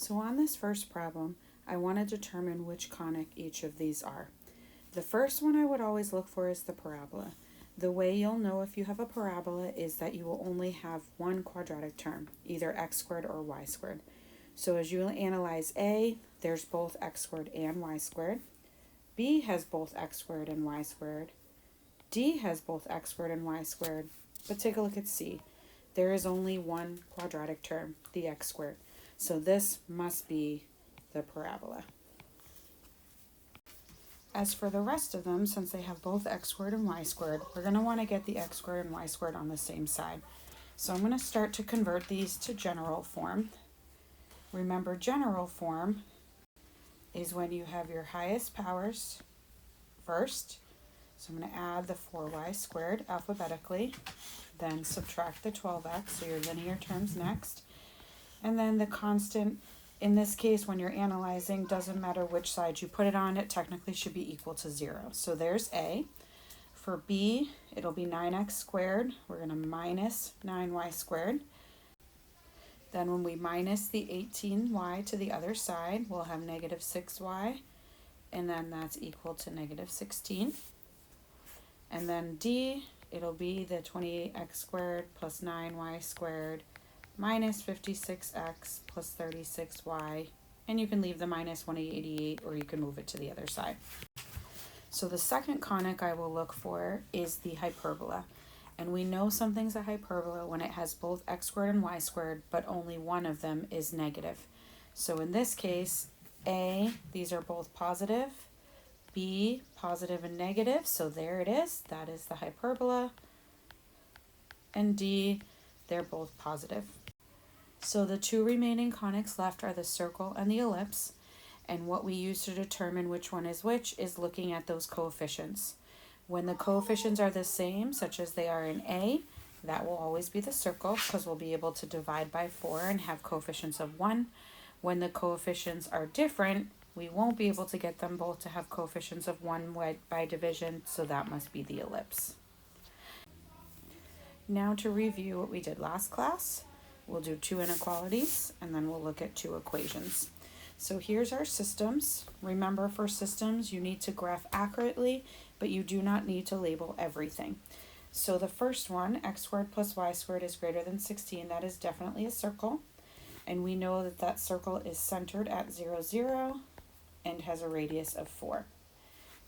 So on this first problem, I want to determine which conic each of these are. The first one I would always look for is the parabola. The way you'll know if you have a parabola is that you will only have one quadratic term, either x squared or y squared. So as you analyze A, there's both x squared and y squared. B has both x squared and y squared. D has both x squared and y squared. But take a look at C. There is only one quadratic term, the x squared. So this must be the parabola. As for the rest of them, since they have both x squared and y squared, we're going to want to get the x squared and y squared on the same side. So I'm going to start to convert these to general form. Remember, general form is when you have your highest powers first. So I'm going to add the 4y squared alphabetically, then subtract the 12x, so your linear terms next. And then the constant, in this case, when you're analyzing, doesn't matter which side you put it on, it technically should be equal to 0. So there's A. For B, it'll be 9x squared. We're going to minus 9y squared. Then when we minus the 18y to the other side, we'll have negative 6y, and then that's equal to negative 16. And then D, it'll be the 28x squared plus 9y squared minus 56x plus 36y, and you can leave the minus 188 or you can move it to the other side. So the second conic I will look for is the hyperbola. And we know something's a hyperbola when it has both x squared and y squared, but only one of them is negative. So in this case, A, these are both positive, B, positive and negative, so there it is, that is the hyperbola. And D, they're both positive. So the two remaining conics left are the circle and the ellipse, and what we use to determine which one is which is looking at those coefficients. When the coefficients are the same, such as they are in A, that will always be the circle because we'll be able to divide by 4 and have coefficients of 1. When the coefficients are different, we won't be able to get them both to have coefficients of 1 by division, so that must be the ellipse. Now to review what we did last class, we'll do 2 inequalities and then we'll look at 2 equations. So here's our systems. Remember, for systems, you need to graph accurately, but you do not need to label everything. So the first one, x squared plus y squared is greater than 16. That is definitely a circle. And we know that that circle is centered at 0, 0 and has a radius of 4.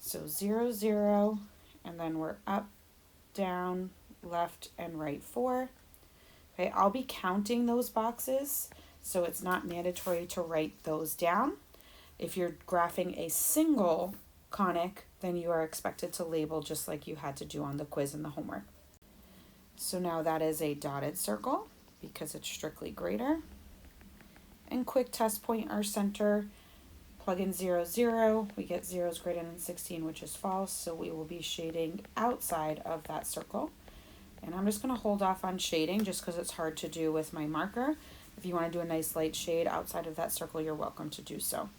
So 0, 0, and then we're up, down, left, and right 4. Okay, I'll be counting those boxes, so it's not mandatory to write those down. If you're graphing a single conic, then you are expected to label just like you had to do on the quiz and the homework. So now that is a dotted circle because it's strictly greater. And quick test point our center, plug in 0, 0, we get 0 is greater than 16, which is false, so we will be shading outside of that circle. And I'm just going to hold off on shading just because it's hard to do with my marker. If you want to do a nice light shade outside of that circle, you're welcome to do so.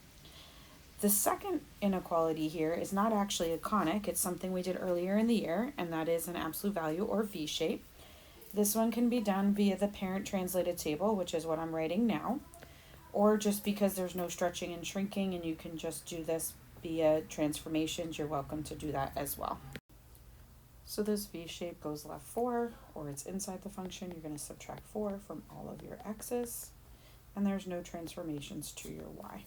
The second inequality here is not actually a conic. It's something we did earlier in the year, and that is an absolute value or V shape. This one can be done via the parent translated table, which is what I'm writing now, or just because there's no stretching and shrinking and you can just do this via transformations, you're welcome to do that as well. So this V shape goes left 4, or it's inside the function. You're going to subtract 4 from all of your x's, and there's no transformations to your y.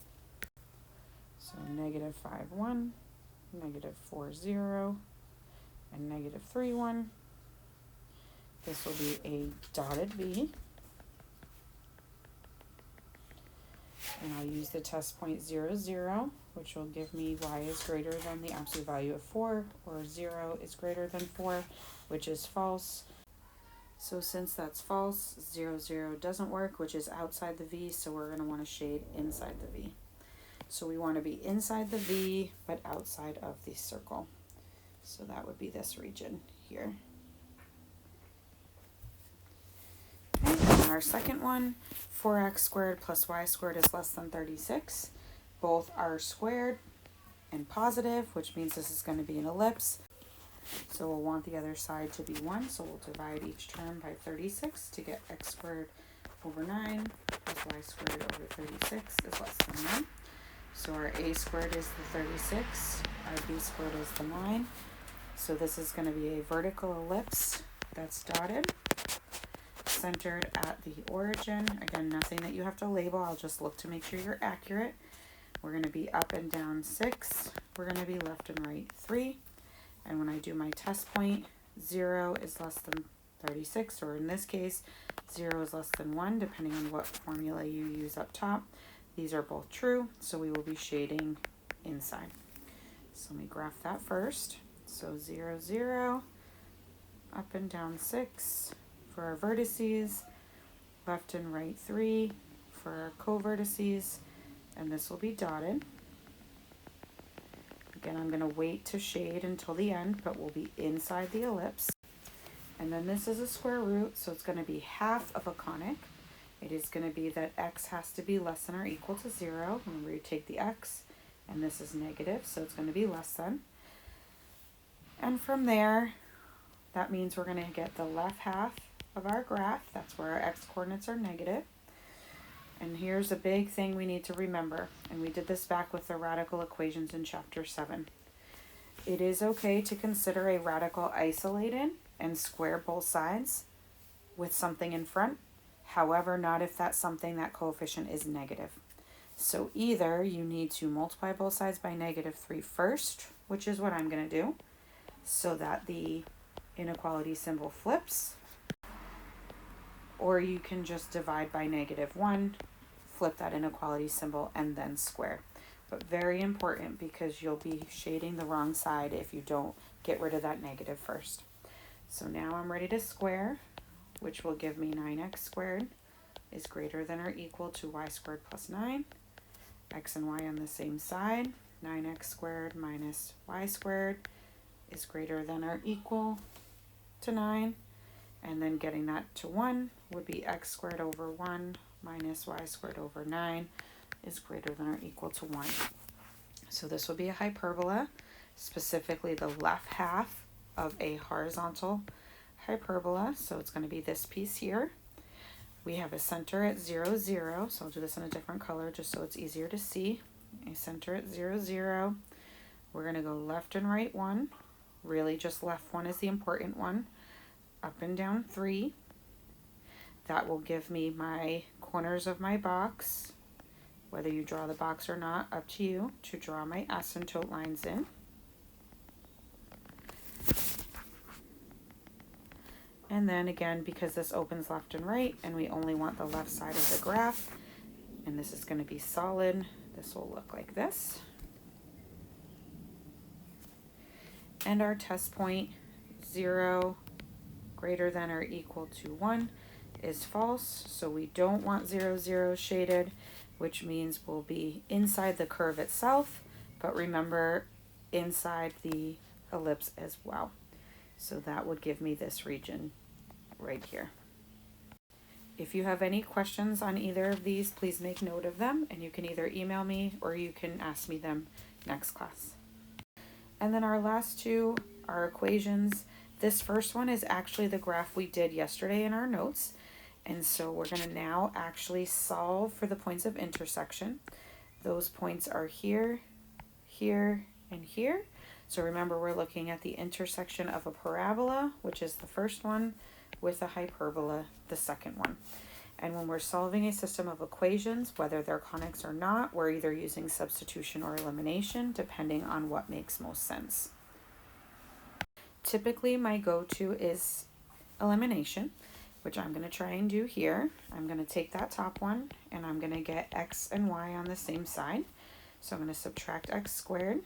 So negative 5, 1, negative 4, 0, and negative 3, 1. This will be a dotted V. And I'll use the test point 0, 0, which will give me y is greater than the absolute value of 4, or 0 is greater than 4, which is false. So since that's false, 0, 0 doesn't work, which is outside the V, so we're going to want to shade inside the V. So we want to be inside the V, but outside of the circle. So that would be this region here. And our second one, 4x squared plus y squared is less than 36. Both are squared and positive, which means this is going to be an ellipse. So we'll want the other side to be 1, so we'll divide each term by 36 to get x squared over 9 plus y squared over 36 is less than 1. So our a squared is the 36, our b squared is the 9. So this is going to be a vertical ellipse that's dotted, centered at the origin. Again, nothing that you have to label. I'll just look to make sure you're accurate. We're going to be up and down 6. We're going to be left and right 3. And when I do my test point, 0 is less than 36, or in this case, 0 is less than 1, depending on what formula you use up top. These are both true, so we will be shading inside. So let me graph that first. So 0, 0, up and down 6 for our vertices, left and right 3 for our co-vertices, and this will be dotted. Again, I'm going to wait to shade until the end, but we'll be inside the ellipse. And then this is a square root, so it's going to be half of a conic. It is going to be that x has to be less than or equal to 0. Remember, you take the x, and this is negative, so it's going to be less than. And from there, that means we're going to get the left half of our graph. That's where our x-coordinates are negative. And here's a big thing we need to remember, and we did this back with the radical equations in chapter 7. It is okay to consider a radical isolated and square both sides with something in front. However, not if that coefficient is negative. So either you need to multiply both sides by -3 first, which is what I'm going to do, so that the inequality symbol flips, or you can just divide by -1, flip that inequality symbol, and then square. But very important, because you'll be shading the wrong side if you don't get rid of that negative first. So now I'm ready to square, which will give me 9x squared is greater than or equal to y squared plus 9. X and y on the same side. 9x squared minus y squared is greater than or equal to 9. And then getting that to 1 would be x squared over 1 minus y squared over 9 is greater than or equal to 1. So this will be a hyperbola, specifically the left half of a horizontal hyperbola. So it's going to be this piece here. We have a center at 0, 0. So I'll do this in a different color just so it's easier to see. A center at 0, 0. We're going to go left and right 1. Really just left 1 is the important one. Up and down 3. That will give me my corners of my box, whether you draw the box or not, up to you, to draw my asymptote lines in. And then again, because this opens left and right, and we only want the left side of the graph, and this is going to be solid, this will look like this. And our test point, 0 greater than or equal to 1 is false, so we don't want 0, 0 shaded, which means we'll be inside the curve itself, but remember, inside the ellipse as well. So that would give me this region right here. If you have any questions on either of these, please make note of them, and you can either email me or you can ask me them next class. And then our last two are equations. This first one is actually the graph we did yesterday in our notes. And so we're going to now actually solve for the points of intersection. Those points are here, here, and here. So remember, we're looking at the intersection of a parabola, which is the first one, with a hyperbola, the second one. And when we're solving a system of equations, whether they're conics or not, we're either using substitution or elimination, depending on what makes most sense. Typically, my go-to is elimination, which I'm going to try and do here. I'm going to take that top one, and I'm going to get x and y on the same side. So I'm going to subtract x squared.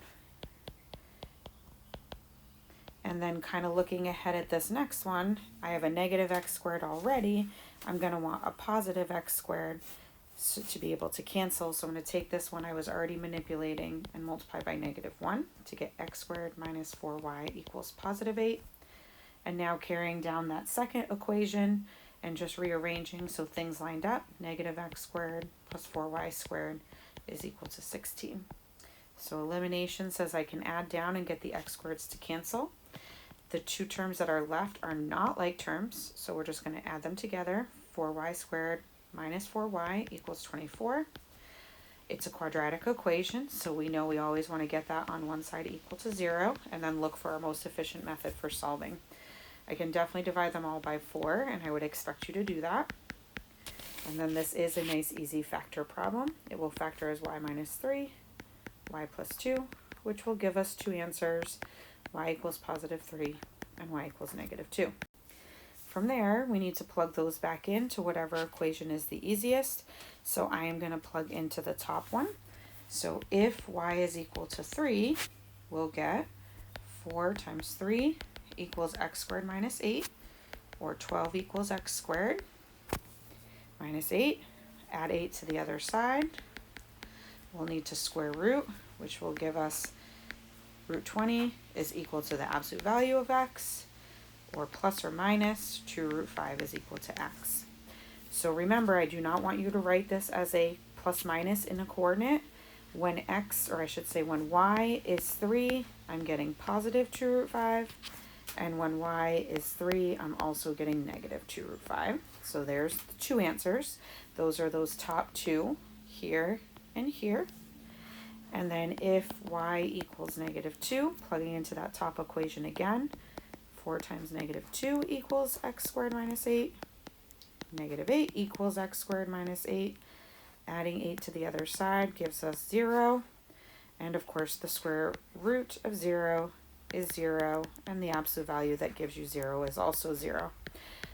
And then kind of looking ahead at this next one, I have a negative x squared already. I'm going to want a positive x squared to be able to cancel. So I'm going to take this one I was already manipulating and multiply by -1 to get x squared minus 4y equals positive 8. And now carrying down that second equation and just rearranging so things lined up, negative x squared plus 4y squared is equal to 16. So elimination says I can add down and get the x squareds to cancel. The two terms that are left are not like terms, so we're just going to add them together. 4y squared minus 4y equals 24. It's a quadratic equation, so we know we always want to get that on one side equal to 0, and then look for our most efficient method for solving. I can definitely divide them all by 4, and I would expect you to do that. And then this is a nice easy factor problem. It will factor as y minus 3, y plus 2, which will give us two answers, y equals positive 3 and y equals negative 2. From there, we need to plug those back into whatever equation is the easiest. So I am going to plug into the top one. So if y is equal to 3, we'll get 4 times 3 equals x squared minus 8, or 12 equals x squared minus 8. Add 8 to the other side. We'll need to square root, which will give us root 20 is equal to the absolute value of x, or plus or minus 2 root 5 is equal to x. So remember, I do not want you to write this as a plus minus in a coordinate. When x, or I should say when y is 3, I'm getting positive 2 root 5. And when y is 3, I'm also getting negative 2 root 5. So there's the two answers. Those are those top two, here and here. And then if y equals negative 2, plugging into that top equation again, 4 times negative 2 equals x squared minus 8. Negative 8 equals x squared minus 8. Adding 8 to the other side gives us 0. And of course, the square root of 0 is 0. And the absolute value that gives you 0 is also 0.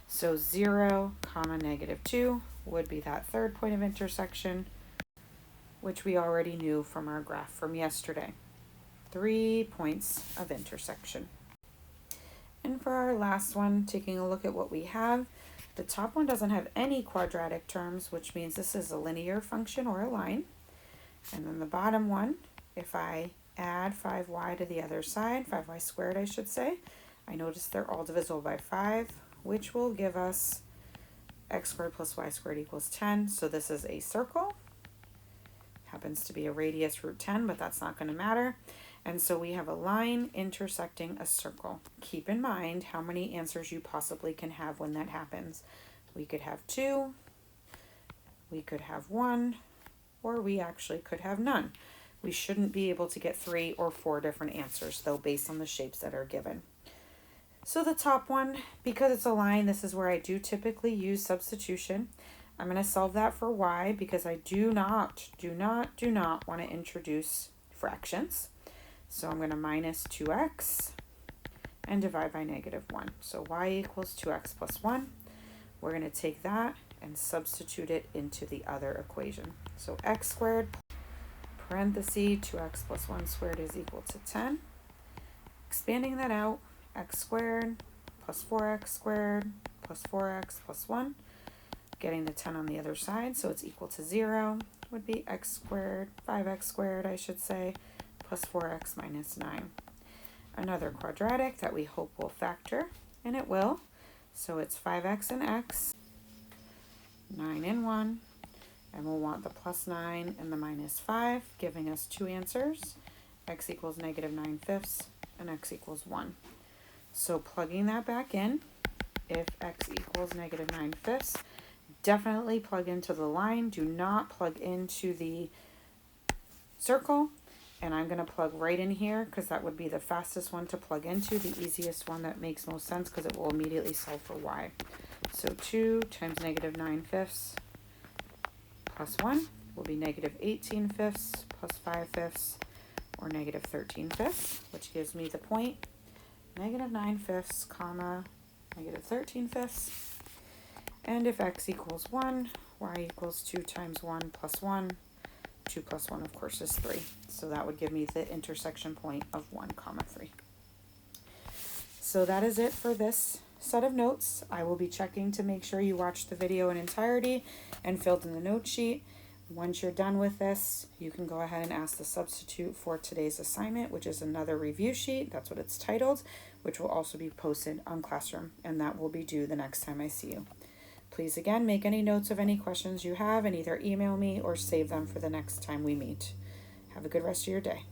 So 0, comma, negative 2 would be that third point of intersection, which we already knew from our graph from yesterday. 3 points of intersection. And for our last one, taking a look at what we have, the top one doesn't have any quadratic terms, which means this is a linear function or a line. And then the bottom one, if I add 5y to the other side, 5y squared I should say, I notice they're all divisible by 5, which will give us x squared plus y squared equals 10. So this is a circle. Happens to be a radius root 10, but that's not going to matter. And so we have a line intersecting a circle. Keep in mind how many answers you possibly can have when that happens. We could have 2, we could have 1, or we actually could have none. We shouldn't be able to get 3 or 4 different answers, though, based on the shapes that are given. So the top one, because it's a line, this is where I do typically use substitution. I'm going to solve that for y because I do not want to introduce fractions. So I'm going to minus 2x and divide by negative 1. So y equals 2x plus 1. We're going to take that and substitute it into the other equation. So x squared, parenthesis, 2x plus 1 squared is equal to 10. Expanding that out, x squared plus 4x squared plus 4x plus 1. Getting the 10 on the other side, so it's equal to 0, would be x squared, 5x squared I should say, plus 4x minus 9. Another quadratic that we hope will factor, and it will. So it's 5x and x, 9 and 1, and we'll want the plus 9 and the minus 5, giving us two answers, x equals negative 9/5 and x equals 1. So plugging that back in, if x equals negative 9/5, definitely plug into the line. Do not plug into the circle. And I'm going to plug right in here because that would be the fastest one to plug into, the easiest one that makes most sense because it will immediately solve for y. So 2 times negative 9/5 plus 1 will be negative 18/5 plus 5/5, or negative 13/5, which gives me the point negative 9/5, comma, negative 13/5. And if x equals 1, y equals 2 times 1 plus 1. 2 plus 1, of course, is 3. So that would give me the intersection point of 1, comma 3. So that is it for this set of notes. I will be checking to make sure you watched the video in entirety and filled in the note sheet. Once you're done with this, you can go ahead and ask the substitute for today's assignment, which is another review sheet. That's what it's titled, which will also be posted on Classroom, and that will be due the next time I see you. Please, again, make any notes of any questions you have and either email me or save them for the next time we meet. Have a good rest of your day.